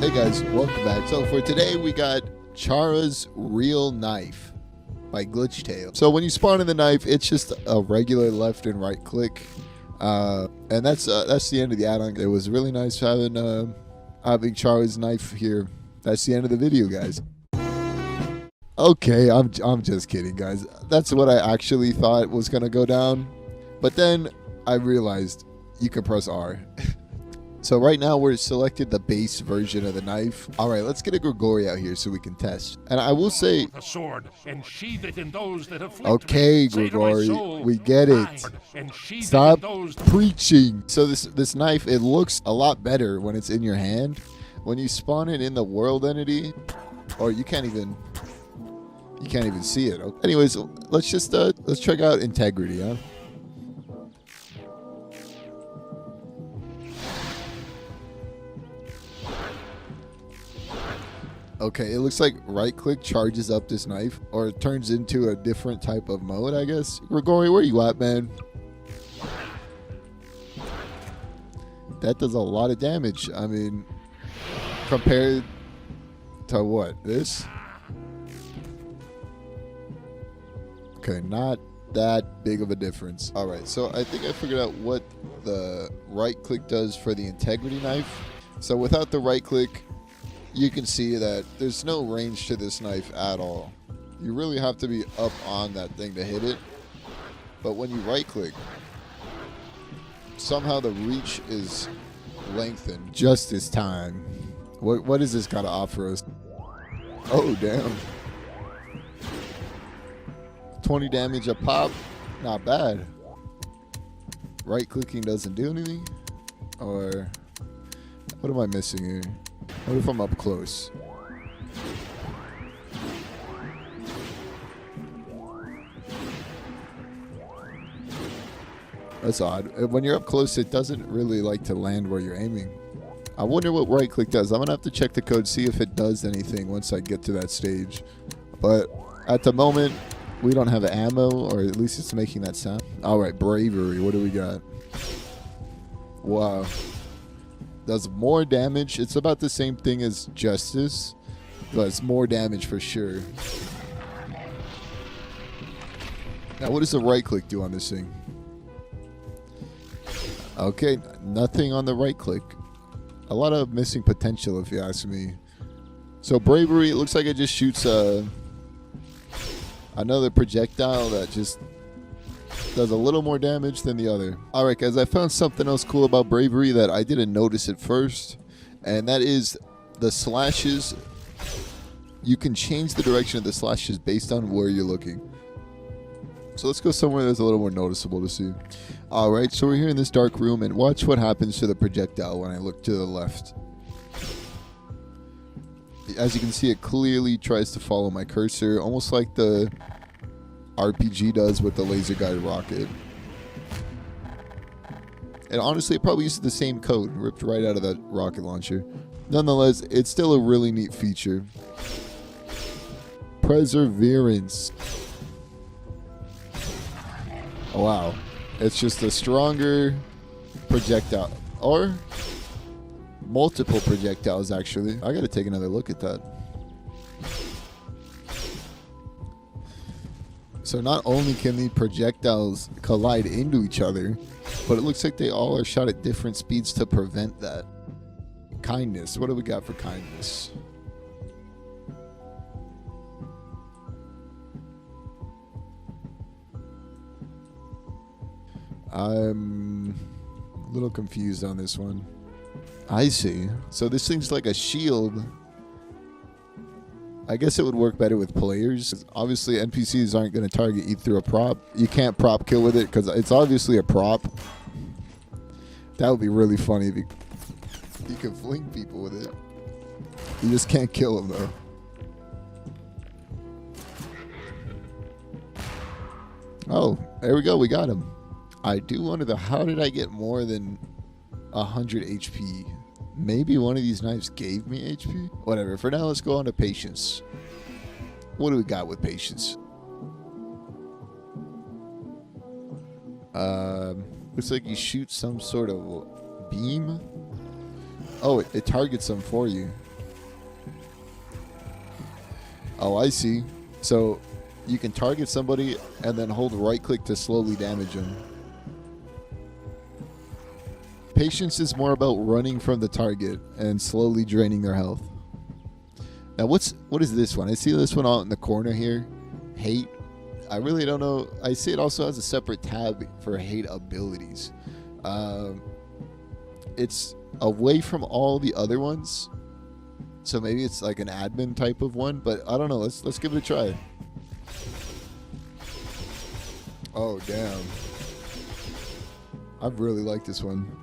Hey guys, welcome back. So for today we got Chara's Real Knife by Glitchtail. So when you spawn in the knife, it's just a regular left and right click, and that's the end of the add-on. It was really nice having Chara's knife here. That's the end of the video, guys. Okay, I'm just kidding, guys. That's what I actually thought was gonna go down, but then I realized you can press R. So right now we're selected the base version of the knife. All right, let's get a Garry out here so we can test. And I will say, the sword and sheathe it in those that afflict okay, me. Garry, we get it. Stop preaching. So this knife, it looks a lot better when it's in your hand. When you spawn it in the world entity, or you can't even see it. Anyways, let's check out integrity, huh? Okay, it looks like right click charges up this knife, or it turns into a different type of mode, I guess. Garry, where you at, man? That does a lot of damage. I mean, compared to what? This? Okay, not that big of a difference. All right, so I think I figured out what the right click does for the integrity knife. So without the right click, you can see that there's no range to this knife at all. You really have to be up on that thing to hit it. But when you right click, somehow the reach is lengthened just this time. What is this got to offer us? Oh, damn. 20 damage a pop. Not bad. Right clicking doesn't do anything? Or what am I missing here? What if I'm up close? That's odd. When you're up close, it doesn't really like to land where you're aiming. I wonder what right click does. I'm going to have to check the code, see if it does anything once I get to that stage. But at the moment, we don't have ammo, or at least it's making that sound. All right, bravery. What do we got? Wow. Does more damage. It's about the same thing as justice, but it's more damage for sure. Now, what does the right click do on this thing? Okay, nothing on the right click. A lot of missing potential, if you ask me. So bravery, it looks like it just shoots another projectile that just does a little more damage than the other. All right, guys, I found something else cool about bravery that I didn't notice at first, and that is the slashes. You can change the direction of the slashes based on where you're looking. So let's go somewhere that's a little more noticeable to see. All right, so we're here in this dark room, and watch what happens to the projectile when I look to the left. As you can see, it clearly tries to follow my cursor, almost like the RPG does with the laser guided rocket. And honestly, it probably uses the same code ripped right out of that rocket launcher. Nonetheless, it's still a really neat feature. Perseverance. Oh, wow. It's just a stronger projectile. Or multiple projectiles, actually. I gotta take another look at that. So not only can the projectiles collide into each other, but it looks like they all are shot at different speeds to prevent that. Kindness. What do we got for kindness? I'm a little confused on this one. I see. So this thing's like a shield. I guess it would work better with players. Obviously, NPCs aren't going to target you through a prop. You can't prop kill with it because it's obviously a prop. That would be really funny if you could fling people with it. You just can't kill them, though. Oh, there we go. We got him. I do wonder, though, how did I get more than 100 HP? Maybe one of these knives gave me HP? Whatever. For now, let's go on to patience. What do we got with patience? Looks like you shoot some sort of beam. Oh, it targets them for you. Oh, I see. So you can target somebody and then hold right click to slowly damage them. Patience is more about running from the target and slowly draining their health. Now what is this one? I see this one out in the corner here. Hate. I really don't know. I see it also has a separate tab for hate abilities. It's away from all the other ones. So maybe it's like an admin type of one, but I don't know. Let's give it a try. Oh, damn. I really like this one.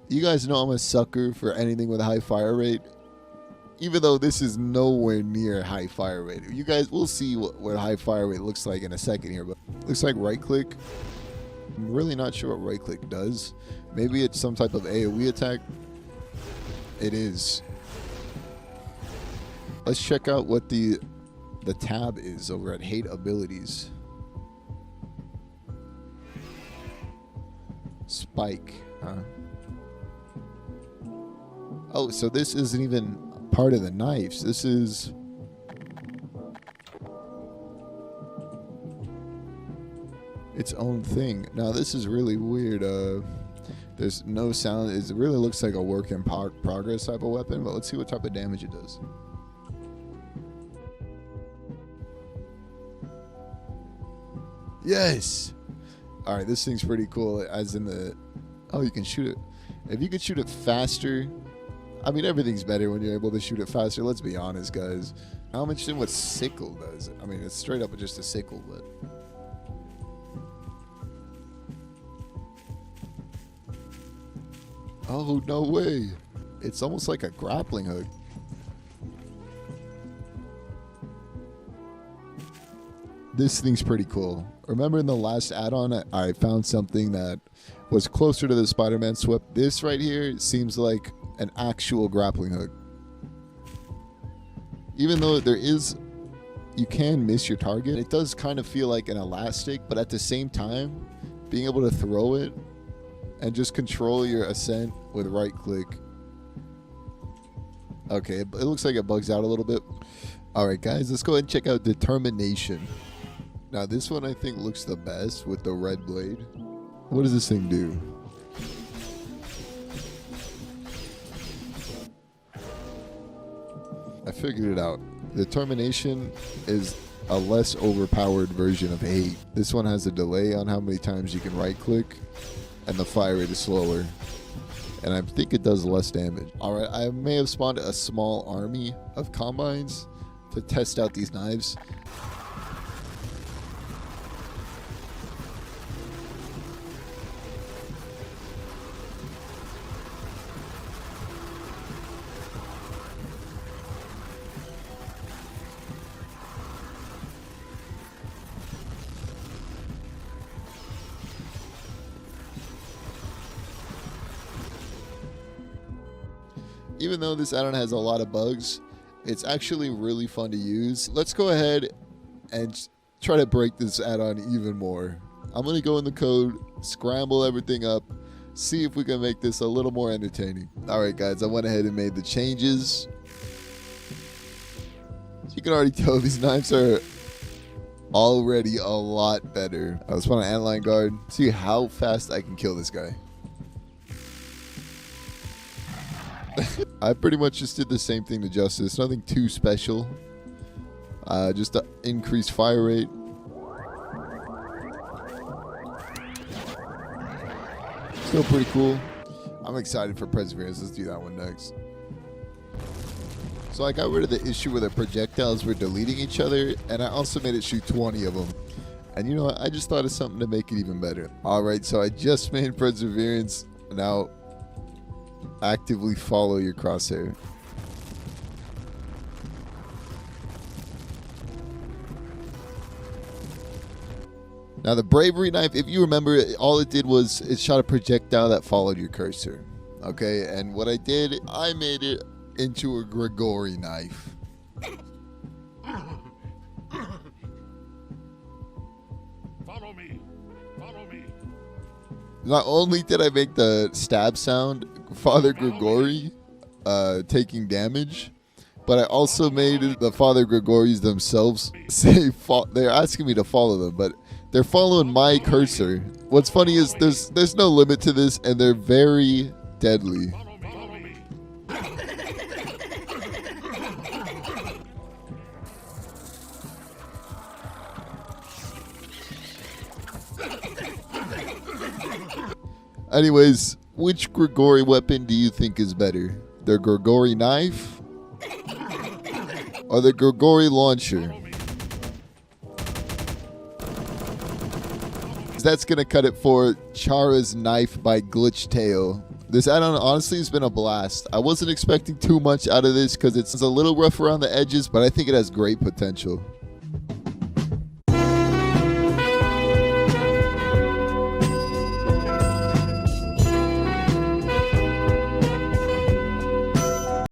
You guys know I'm a sucker for anything with a high fire rate. Even though this is nowhere near high fire rate. You guys, we'll see what high fire rate looks like in a second here. But looks like right click. I'm really not sure what right click does. Maybe it's some type of AoE attack. It is. Let's check out what the tab is over at hate abilities. Spike, huh? Oh, so this isn't even part of the knives. This is its own thing. Now this is really weird. There's no sound. It really looks like a work in progress type of weapon, but let's see what type of damage it does. Yes. All right, this thing's pretty cool. As in the, oh, you can shoot it. If you could shoot it faster, I mean, everything's better when you're able to shoot it faster. Let's be honest, guys. I'm interested in what sickle does. I mean, it's straight up just a sickle, but. Oh, no way. It's almost like a grappling hook. This thing's pretty cool. Remember in the last add-on, I found something that was closer to the Spider-Man Sweep. This right here seems like an actual grappling hook. Even though there is, you can miss your target, it does kind of feel like an elastic, but at the same time, being able to throw it and just control your ascent with right click. Okay, it looks like it bugs out a little bit. All right, guys, let's go ahead and check out Determination. Now, this one I think looks the best with the red blade. What does this thing do? I figured it out. Determination is a less overpowered version of hate. This one has a delay on how many times you can right click, and the fire rate is slower. And I think it does less damage. Alright, I may have spawned a small army of combines to test out these knives. Even though this add-on has a lot of bugs, it's actually really fun to use. Let's go ahead and try to break this add-on even more. I'm going to go in the code, scramble everything up, see if we can make this a little more entertaining. Alright guys, I went ahead and made the changes. You can already tell these knives are already a lot better. I was on an antline guard, see how fast I can kill this guy. I pretty much just did the same thing to Justice. Nothing too special. Just to increase fire rate. Still pretty cool. I'm excited for Perseverance. Let's do that one next. So I got rid of the issue where the projectiles were deleting each other, and I also made it shoot 20 of them. And you know what? I just thought of something to make it even better. Alright, so I just made Perseverance. Now, actively follow your crosshair. Now the Bravery knife, if you remember, all it did was it shot a projectile that followed your cursor. Okay, and what I did, I made it into a Garry knife. Follow me. Follow me. Not only did I make the stab sound, Father Garry taking damage, but I also made the Father Gregories themselves say they're asking me to follow them, but they're following my cursor. What's funny is there's no limit to this, and they're very deadly. Follow me. Anyways, which Grigori weapon do you think is better? The Grigori knife or the Grigori launcher? That's going to cut it for Chara's Knife by Glitchtail. This add-on honestly has been a blast. I wasn't expecting too much out of this because it's a little rough around the edges, but I think it has great potential.